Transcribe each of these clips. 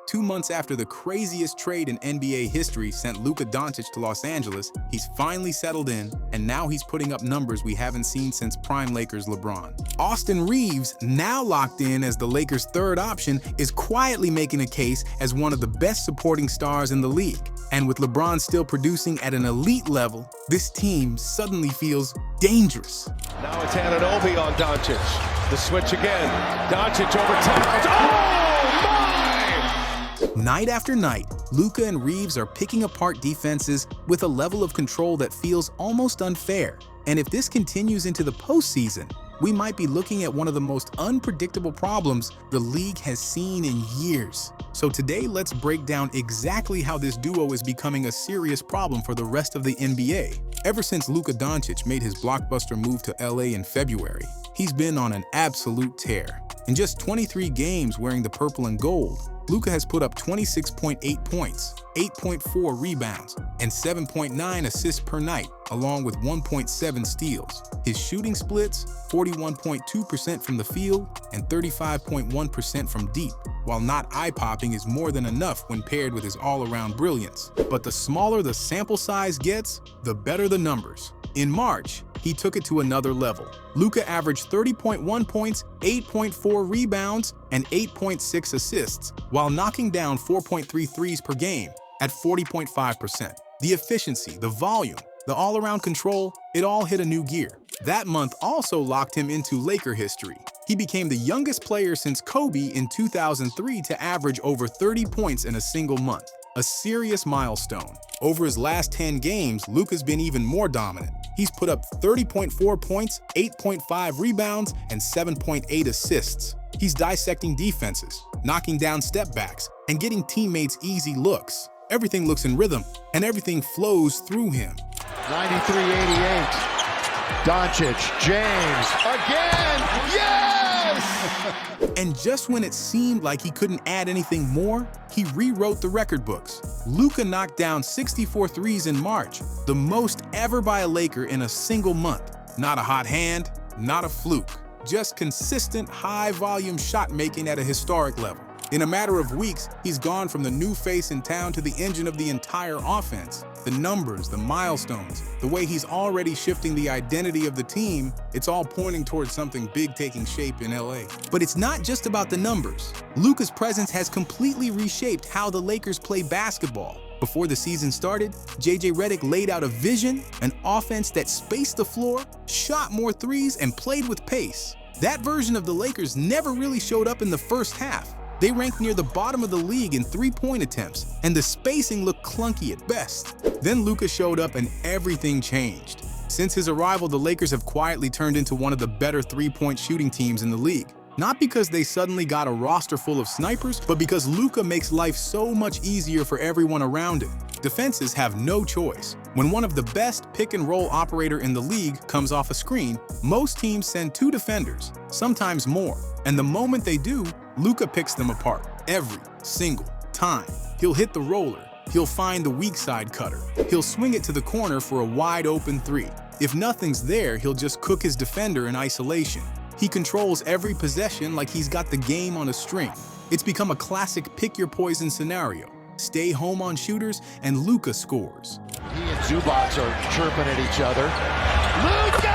2 months after the craziest trade in NBA history sent Luka Dončić to Los Angeles, he's finally settled in, and now he's putting up numbers we haven't seen since prime Lakers LeBron. Austin Reaves, now locked in as the Lakers' third option, is quietly making a case as one of the best supporting stars in the league. And with LeBron still producing at an elite level, this team suddenly feels dangerous. Now it's Anunoby on Dončić. The switch again. Dončić over Towns. Oh, my! Night after night, Luka and Reaves are picking apart defenses with a level of control that feels almost unfair. And if this continues into the postseason, we might be looking at one of the most unpredictable problems the league has seen in years. So today, let's break down exactly how this duo is becoming a serious problem for the rest of the NBA. Ever since Luka Dončić made his blockbuster move to LA in February, he's been on an absolute tear. In just 23 games wearing the purple and gold, Luka has put up 26.8 points, 8.4 rebounds, and 7.9 assists per night, along with 1.7 steals. His shooting splits, 41.2% from the field and 35.1% from deep, while not eye-popping is more than enough when paired with his all-around brilliance. But the smaller the sample size gets, the better the numbers. In March, he took it to another level. Luka averaged 30.1 points, 8.4 rebounds, and 8.6 assists, while knocking down 4.3 threes per game at 40.5%. The efficiency, the volume, the all-around control, it all hit a new gear. That month also locked him into Laker history. He became the youngest player since Kobe in 2003 to average over 30 points in a single month. A serious milestone. Over his last 10 games, Luka's been even more dominant. He's put up 30.4 points, 8.5 rebounds, and 7.8 assists. He's dissecting defenses, knocking down step backs, and getting teammates easy looks. Everything looks in rhythm, and everything flows through him. 93-88. Dončić, James, again, yes! And just when it seemed like he couldn't add anything more, he rewrote the record books. Luka knocked down 64 threes in March, the most ever by a Laker in a single month. Not a hot hand, not a fluke, just consistent high-volume shot-making at a historic level. In a matter of weeks, he's gone from the new face in town to the engine of the entire offense. The numbers, the milestones, the way he's already shifting the identity of the team, it's all pointing towards something big taking shape in LA. But it's not just about the numbers. Luka's presence has completely reshaped how the Lakers play basketball. Before the season started, JJ Redick laid out a vision, an offense that spaced the floor, shot more threes, and played with pace. That version of the Lakers never really showed up in the first half. They ranked near the bottom of the league in three-point attempts, and the spacing looked clunky at best. Then Luka showed up and everything changed. Since his arrival, the Lakers have quietly turned into one of the better three-point shooting teams in the league. Not because they suddenly got a roster full of snipers, but because Luka makes life so much easier for everyone around him. Defenses have no choice. When one of the best pick-and-roll operator in the league comes off a screen, most teams send 2 defenders, sometimes more. And the moment they do, Luka picks them apart. Every single time. He'll hit the roller. He'll find the weak side cutter. He'll swing it to the corner for a wide-open 3. If nothing's there, he'll just cook his defender in isolation. He controls every possession like he's got the game on a string. It's become a classic pick-your-poison scenario. Stay home on shooters, and Luka scores. He and Zubac are chirping at each other. Luka!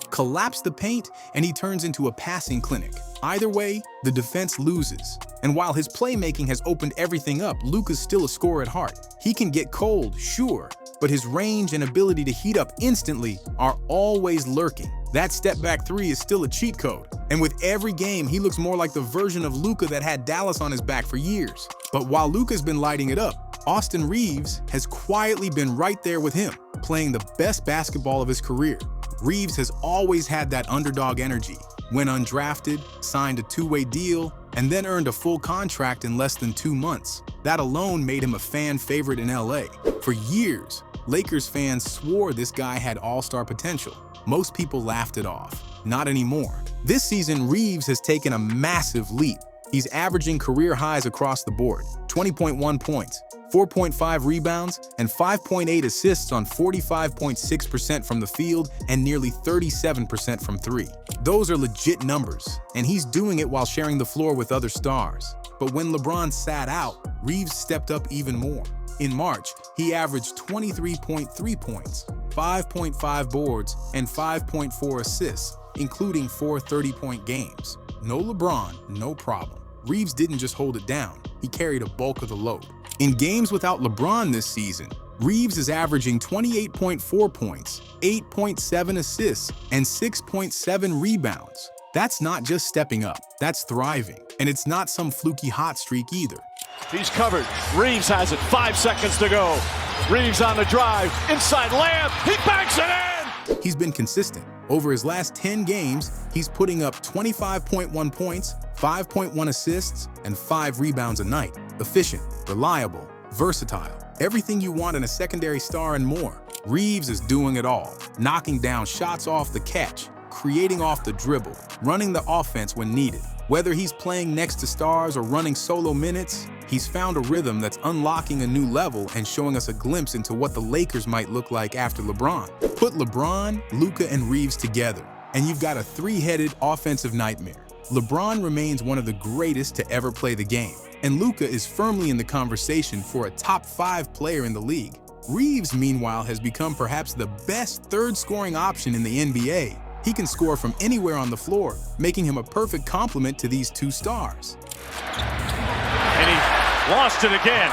Collapse the paint, and he turns into a passing clinic. Either way, the defense loses. And while his playmaking has opened everything up, Luka's still a scorer at heart. He can get cold, sure, but his range and ability to heat up instantly are always lurking. That step-back 3 is still a cheat code. And with every game, he looks more like the version of Luka that had Dallas on his back for years. But while Luka's been lighting it up, Austin Reaves has quietly been right there with him, playing the best basketball of his career. Reaves has always had that underdog energy. Went undrafted, signed a 2-way deal, and then earned a full contract in less than 2 months. That alone made him a fan favorite in LA. For years, Lakers fans swore this guy had all-star potential. Most people laughed it off. Not anymore. This season, Reaves has taken a massive leap. He's averaging career highs across the board: 20.1 points, 4.5 rebounds, and 5.8 assists on 45.6% from the field and nearly 37% from three. Those are legit numbers, and he's doing it while sharing the floor with other stars. But when LeBron sat out, Reaves stepped up even more. In March, he averaged 23.3 points, 5.5 boards, and 5.4 assists, including 4 30-point games. No LeBron, no problem. Reaves didn't just hold it down, he carried a bulk of the load. In games without LeBron this season, Reaves is averaging 28.4 points, 8.7 assists, and 6.7 rebounds. That's not just stepping up, that's thriving. And it's not some fluky hot streak either. He's covered. Reaves has it. 5 seconds to go. Reaves on the drive. Inside layup. He banks it in! He's been consistent. Over his last 10 games, he's putting up 25.1 points, 5.1 assists, and 5 rebounds a night. Efficient, reliable, versatile. Everything you want in a secondary star and more. Reaves is doing it all. Knocking down shots off the catch, creating off the dribble, running the offense when needed. Whether he's playing next to stars or running solo minutes, he's found a rhythm that's unlocking a new level and showing us a glimpse into what the Lakers might look like after LeBron. Put LeBron, Luka, and Reaves together, and you've got a three-headed offensive nightmare. LeBron remains one of the greatest to ever play the game, and Luka is firmly in the conversation for a top 5 player in the league. Reaves, meanwhile, has become perhaps the best third scoring option in the NBA. He can score from anywhere on the floor, making him a perfect complement to these two stars. And he lost it again.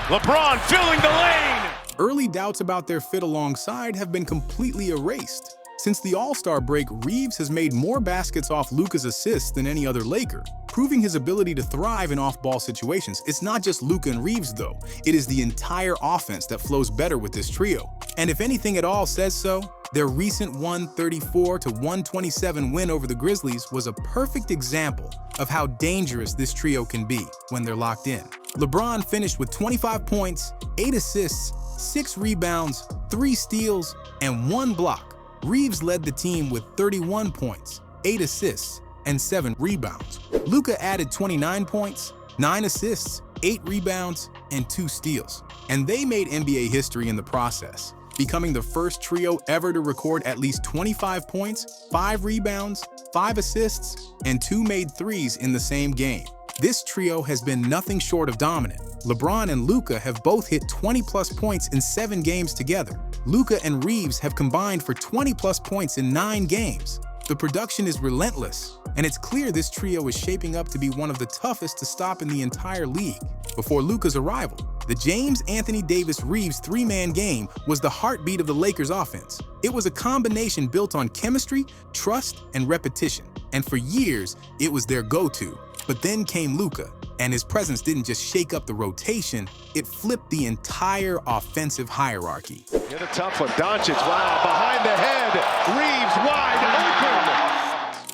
LeBron filling the lane. Early doubts about their fit alongside have been completely erased. Since the All-Star break, Reaves has made more baskets off Luka's assists than any other Laker, proving his ability to thrive in off-ball situations. It's not just Luka and Reaves, though. It is the entire offense that flows better with this trio. And if anything at all says so, their recent 134-127 win over the Grizzlies was a perfect example of how dangerous this trio can be when they're locked in. LeBron finished with 25 points, 8 assists, 6 rebounds, 3 steals, and 1 block. Reaves led the team with 31 points, 8 assists, and 7 rebounds. Luka added 29 points, 9 assists, 8 rebounds, and 2 steals. And they made NBA history in the process, becoming the first trio ever to record at least 25 points, 5 rebounds, 5 assists, and 2 made threes in the same game. This trio has been nothing short of dominant. LeBron and Luka have both hit 20-plus points in 7 games together. Luka and Reaves have combined for 20-plus points in 9 games. The production is relentless, and it's clear this trio is shaping up to be one of the toughest to stop in the entire league. Before Luka's arrival, the James Anthony Davis-Reaves 3-man game was the heartbeat of the Lakers' offense. It was a combination built on chemistry, trust, and repetition, and for years, it was their go-to. But then came Luka, and his presence didn't just shake up the rotation, it flipped the entire offensive hierarchy. Get a tough one. Dončić, wow, behind the head. Reaves wide open.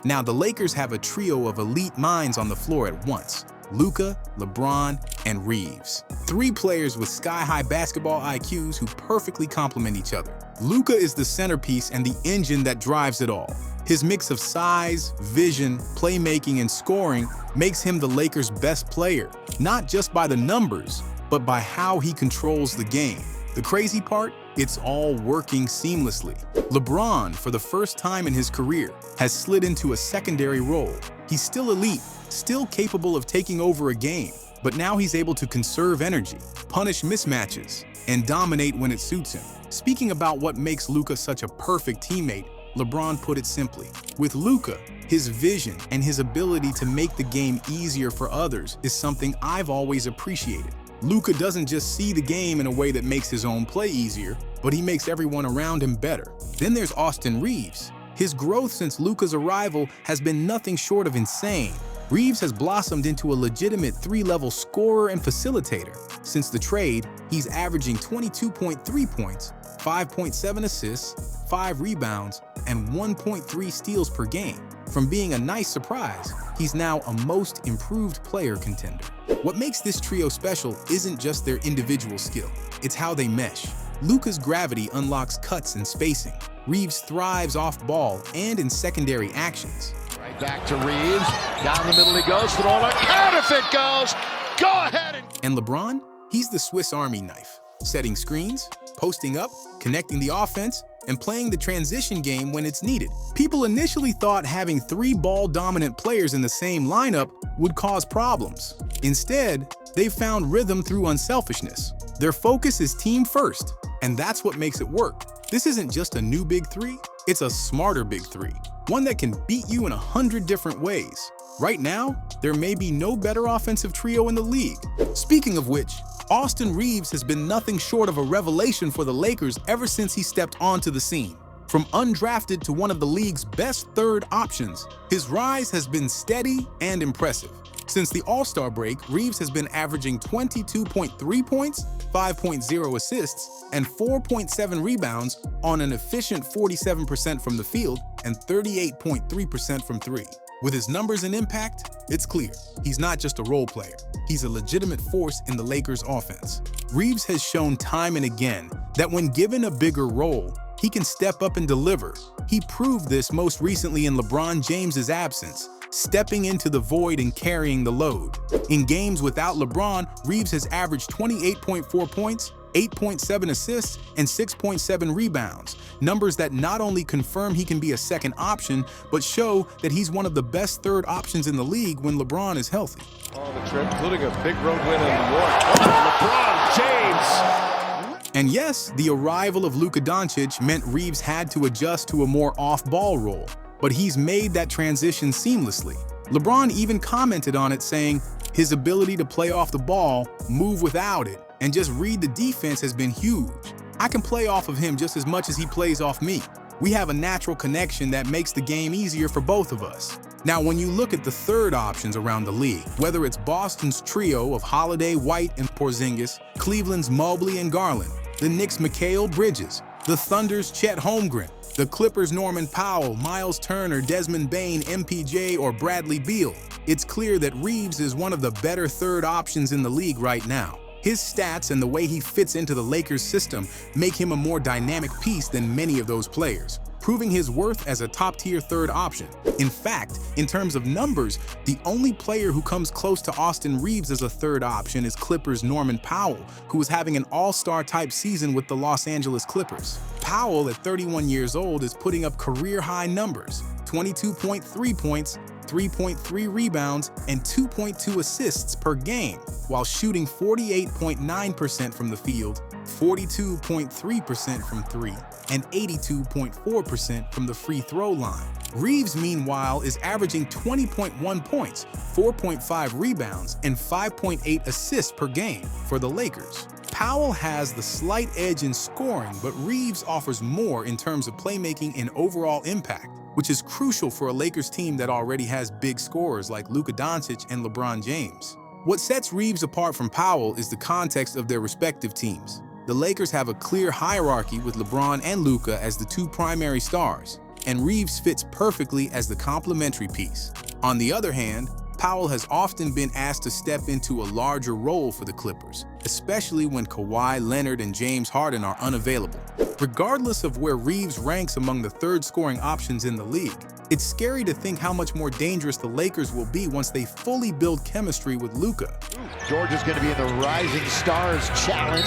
Now the Lakers have a trio of elite minds on the floor at once. Luka, LeBron, and Reaves. 3 players with sky-high basketball IQs who perfectly complement each other. Luka is the centerpiece and the engine that drives it all. His mix of size, vision, playmaking, and scoring makes him the Lakers' best player, not just by the numbers, but by how he controls the game. The crazy part? It's all working seamlessly. LeBron, for the first time in his career, has slid into a secondary role. He's still elite, still capable of taking over a game, but now he's able to conserve energy, punish mismatches, and dominate when it suits him. Speaking about what makes Luka such a perfect teammate, LeBron put it simply. With Luka, his vision and his ability to make the game easier for others is something I've always appreciated. Luka doesn't just see the game in a way that makes his own play easier, but he makes everyone around him better. Then there's Austin Reaves. His growth since Luka's arrival has been nothing short of insane. Reaves has blossomed into a legitimate 3-level scorer and facilitator. Since the trade, he's averaging 22.3 points, 5.7 assists, 5 rebounds, and 1.3 steals per game. From being a nice surprise, he's now a most improved player contender. What makes this trio special isn't just their individual skill, it's how they mesh. Luka's gravity unlocks cuts and spacing. Reaves thrives off ball and in secondary actions. Right back to Reaves. Down the middle he goes, throw it, count if it goes. Go ahead And LeBron, he's the Swiss Army knife, setting screens, posting up, connecting the offense, and playing the transition game when it's needed. People initially thought having 3 ball-dominant players in the same lineup would cause problems. Instead, they've found rhythm through unselfishness. Their focus is team first, and that's what makes it work. This isn't just a new big 3, it's a smarter big 3, one that can beat you in 100 different ways. Right now, there may be no better offensive trio in the league. Speaking of which, Austin Reaves has been nothing short of a revelation for the Lakers ever since he stepped onto the scene. From undrafted to one of the league's best third options, his rise has been steady and impressive. Since the All-Star break, Reaves has been averaging 22.3 points, 5.0 assists, and 4.7 rebounds on an efficient 47% from the field and 38.3% from 3. With his numbers and impact, it's clear he's not just a role player. He's a legitimate force in the Lakers' offense. Reaves has shown time and again that when given a bigger role, he can step up and deliver. He proved this most recently in LeBron James's absence, stepping into the void and carrying the load. In games without LeBron, Reaves has averaged 28.4 points, 8.7 assists, and 6.7 rebounds, numbers that not only confirm he can be a second option, but show that he's one of the best third options in the league when LeBron is healthy. On the trip, including a big road win in New York. LeBron James! And yes, the arrival of Luka Dončić meant Reaves had to adjust to a more off-ball role, but he's made that transition seamlessly. LeBron even commented on it, saying, his ability to play off the ball, move without it, and just read the defense has been huge. I can play off of him just as much as he plays off me. We have a natural connection that makes the game easier for both of us. Now, when you look at the third options around the league, whether it's Boston's trio of Holiday, White, and Porzingis, Cleveland's Mobley and Garland, the Knicks' Mikal Bridges, the Thunder's Chet Holmgren, the Clippers' Norman Powell, Miles Turner, Desmond Bane, MPJ, or Bradley Beal, it's clear that Reaves is one of the better third options in the league right now. His stats and the way he fits into the Lakers system make him a more dynamic piece than many of those players, proving his worth as a top-tier third option. In fact, in terms of numbers, the only player who comes close to Austin Reaves as a third option is Clippers' Norman Powell, who is having an all-star type season with the Los Angeles Clippers. Powell, at 31 years old, is putting up career-high numbers: 22.3 points, 3.3 rebounds, and 2.2 assists per game, while shooting 48.9% from the field, 42.3% from 3, and 82.4% from the free throw line. Reaves, meanwhile, is averaging 20.1 points, 4.5 rebounds, and 5.8 assists per game for the Lakers. Powell has the slight edge in scoring, but Reaves offers more in terms of playmaking and overall impact, which is crucial for a Lakers team that already has big scorers like Luka Dončić and LeBron James. What sets Reaves apart from Powell is the context of their respective teams. The Lakers have a clear hierarchy with LeBron and Luka as the 2 primary stars, and Reaves fits perfectly as the complementary piece. On the other hand, Powell has often been asked to step into a larger role for the Clippers, especially when Kawhi Leonard and James Harden are unavailable. Regardless of where Reaves ranks among the third scoring options in the league, it's scary to think how much more dangerous the Lakers will be once they fully build chemistry with Luka. George is going to be in the Rising Stars Challenge.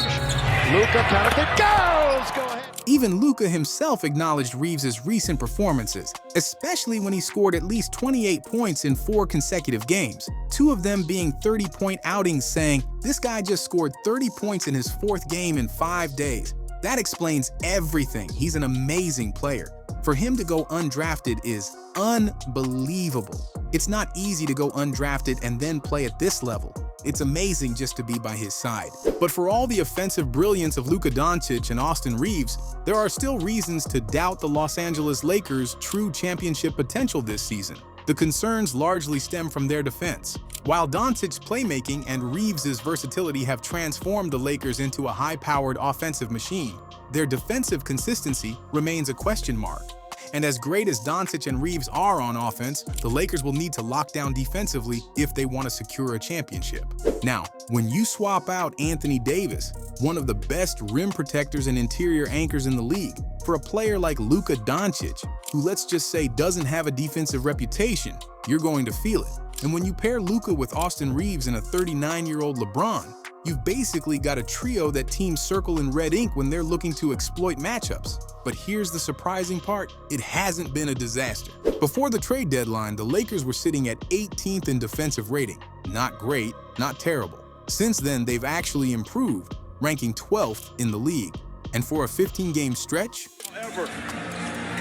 Luka counterfeit goes! Go ahead. Even Luka himself acknowledged Reaves' recent performances, especially when he scored at least 28 points in 4 consecutive games, 2 of them being 30-point outings, saying, "This guy just scored 30 points in his 4th game in 5 days. That explains everything. He's an amazing player." For him to go undrafted is unbelievable. It's not easy to go undrafted and then play at this level. It's amazing just to be by his side. But for all the offensive brilliance of Luka Dončić and Austin Reaves, there are still reasons to doubt the Los Angeles Lakers' true championship potential this season. The concerns largely stem from their defense. While Dončić's playmaking and Reaves' versatility have transformed the Lakers into a high-powered offensive machine, their defensive consistency remains a question mark. And as great as Dončić and Reaves are on offense, the Lakers will need to lock down defensively if they want to secure a championship. Now, when you swap out Anthony Davis, one of the best rim protectors and interior anchors in the league, for a player like Luka Dončić, who let's just say doesn't have a defensive reputation, you're going to feel it. And when you pair Luka with Austin Reaves and a 39-year-old LeBron, you've basically got a trio that teams circle in red ink when they're looking to exploit matchups. But here's the surprising part, it hasn't been a disaster. Before the trade deadline, the Lakers were sitting at 18th in defensive rating. Not great, not terrible. Since then, they've actually improved, ranking 12th in the league. And for a 15-game stretch, however,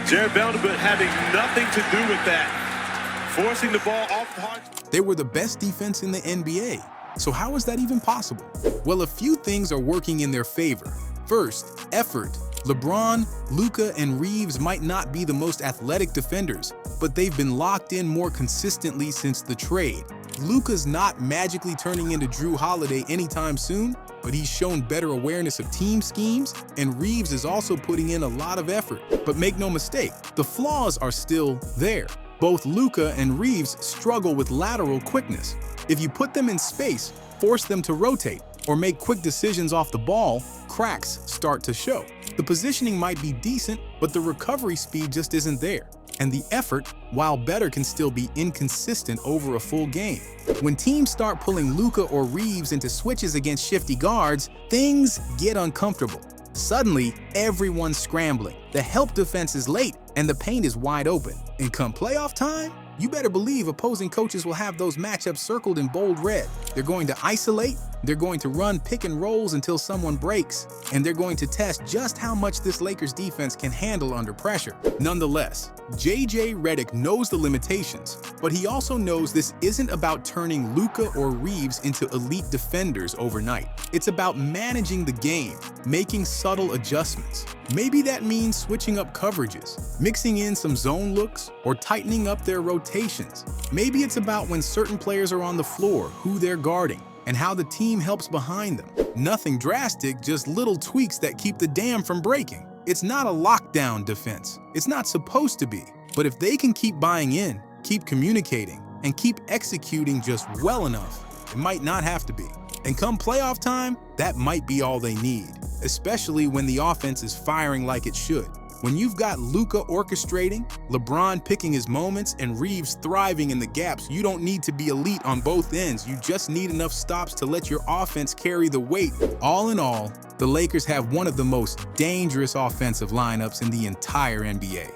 Jared Vanderbilt having nothing to do with that, forcing the ball off the hard. they were the best defense in the NBA. So how is that even possible? Well, a few things are working in their favor. First, effort. LeBron, Luka, and Reaves might not be the most athletic defenders, but they've been locked in more consistently since the trade. Luka's not magically turning into Drew Holiday anytime soon, but he's shown better awareness of team schemes, and Reaves is also putting in a lot of effort. But make no mistake, the flaws are still there. Both Luka and Reaves struggle with lateral quickness. If you put them in space, force them to rotate, or make quick decisions off the ball, cracks start to show. The positioning might be decent, but the recovery speed just isn't there. And the effort, while better, can still be inconsistent over a full game. When teams start pulling Luka or Reaves into switches against shifty guards, things get uncomfortable. Suddenly, everyone's scrambling, the help defense is late, and the paint is wide open. And come playoff time, you better believe opposing coaches will have those matchups circled in bold red. They're going to isolate, they're going to run pick and rolls until someone breaks, and they're going to test just how much this Lakers defense can handle under pressure. Nonetheless, JJ Redick knows the limitations, but he also knows this isn't about turning Luka or Reaves into elite defenders overnight. It's about managing the game, making subtle adjustments. Maybe that means switching up coverages, mixing in some zone looks, or tightening up their rotations. Maybe it's about when certain players are on the floor, who they're guarding, and how the team helps behind them. Nothing drastic, just little tweaks that keep the dam from breaking. It's not a lockdown defense. It's not supposed to be. But if they can keep buying in, keep communicating, and keep executing just well enough, it might not have to be. And come playoff time, that might be all they need, especially when the offense is firing like it should. When you've got Luka orchestrating, LeBron picking his moments, and Reaves thriving in the gaps, you don't need to be elite on both ends. You just need enough stops to let your offense carry the weight. All in all, the Lakers have one of the most dangerous offensive lineups in the entire NBA.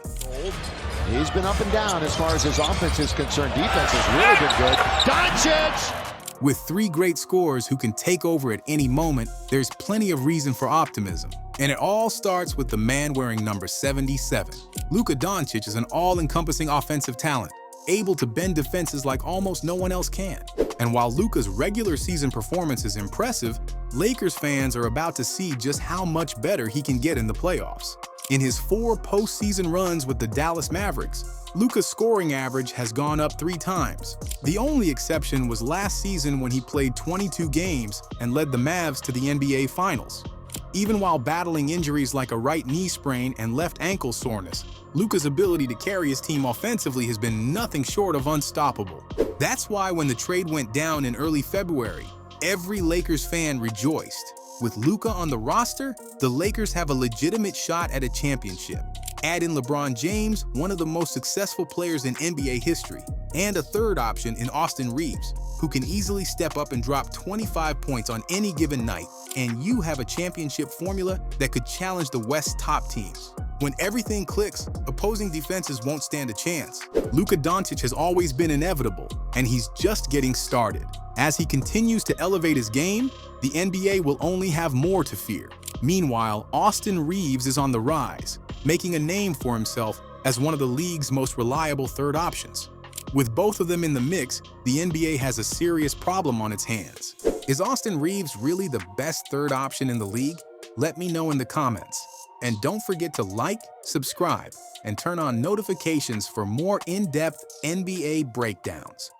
He's been up and down as far as his offense is concerned. Defense has really been good. Dončić! With three great scorers who can take over at any moment, there's plenty of reason for optimism. And it all starts with the man wearing number 77. Luka Dončić is an all-encompassing offensive talent, able to bend defenses like almost no one else can. And while Luka's regular season performance is impressive, Lakers fans are about to see just how much better he can get in the playoffs. In his 4 postseason runs with the Dallas Mavericks, Luka's scoring average has gone up 3 times. The only exception was last season when he played 22 games and led the Mavs to the NBA Finals. Even while battling injuries like a right knee sprain and left ankle soreness, Luka's ability to carry his team offensively has been nothing short of unstoppable. That's why when the trade went down in early February, every Lakers fan rejoiced. With Luka on the roster, the Lakers have a legitimate shot at a championship. Add in LeBron James, one of the most successful players in NBA history, and a third option in Austin Reaves, who can easily step up and drop 25 points on any given night, and you have a championship formula that could challenge the West's top teams. When everything clicks, opposing defenses won't stand a chance. Luka Dončić has always been inevitable, and he's just getting started. As he continues to elevate his game, the NBA will only have more to fear. Meanwhile, Austin Reaves is on the rise, making a name for himself as one of the league's most reliable third options. With both of them in the mix, the NBA has a serious problem on its hands. Is Austin Reaves really the best third option in the league? Let me know in the comments. And don't forget to like, subscribe, and turn on notifications for more in-depth NBA breakdowns.